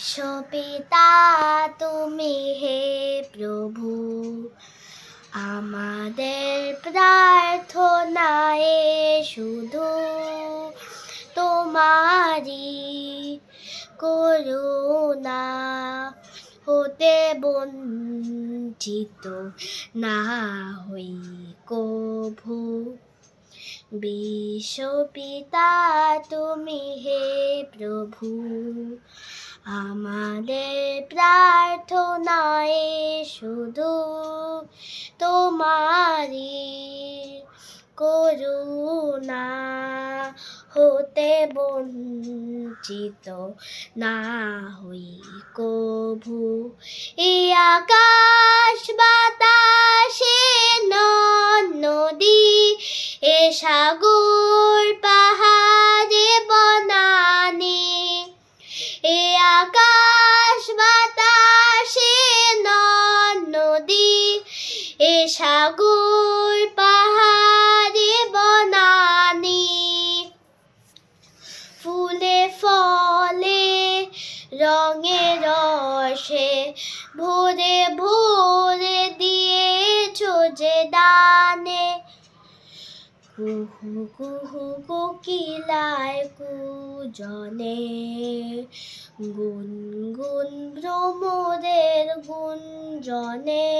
বিশ্বপিতা তুমি হে প্রভু, আমাদের প্রার্থনায় শুধু তোমারি করুণা হতে বঞ্চিত না হই কভু। বিশ্বপিতা তুমি হে প্রভু, আমাদের প্রার্থনায় শুধু তোমারি করুণা হতে বঞ্চিত না হই কভু। এই আকাশ বাতাসে নদী, এ সাগর পাহাড়ে বনানি, এ আকাশ বাতাসে নদী, এ সাগর পাহাড়ে বনানি, ফুলে ফলে রঙে রসে ভরে ভরে দিয়েছো যে দানে। কুহু কুহু কোকিলায় কুজনে, গুনগুন ভ্রমরের গুঞ্জনে।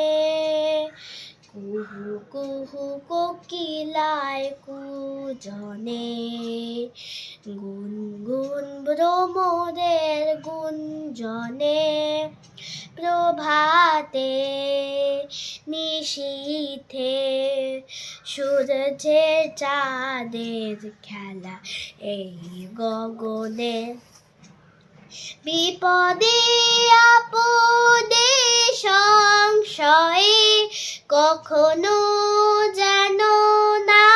কুহু কুহু কোকিলায় কুজনে, গুনগুন ভ্রমরের গুঞ্জনে। প্রভাতে নিশীথে সূর্যের চাঁদের খেলা এই গগনে। বিপদে আপদে সংশয়ে কখনো যেন না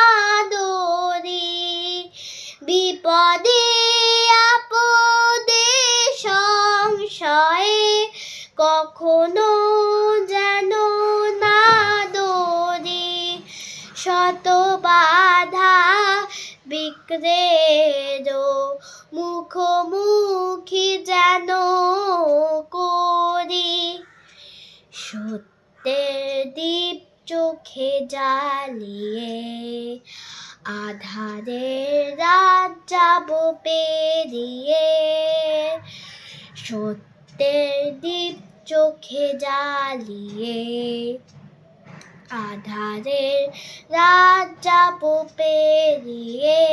দৌড়ি। বিপদে আপদে সংশয়ে কখনো যেন না দৌড়ি। শত বাধা বিঘ্নের মুখোমুখি যেন করি। সত্যের দীপ চোখে জ্বালিয়ে আধারের রাত যাব পেরিয়ে। সত্যের দীপ চোখে জ্বালিয়ে আধারের রাত যাব পেরিয়ে।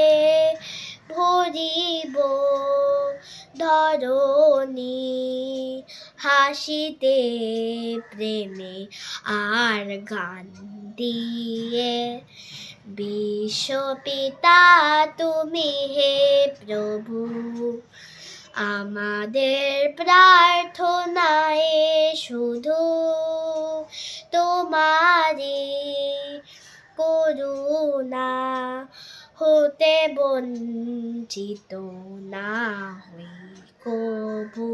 ভরিব ধরণী হাসিতে প্রেমে আর গান দিয়ে। বিশ্বপিতা তুমি হে প্রভু, আমাদের প্রার্থনায় শুধু তোমারি করুণা হতে বঞ্চিত না হই কভু।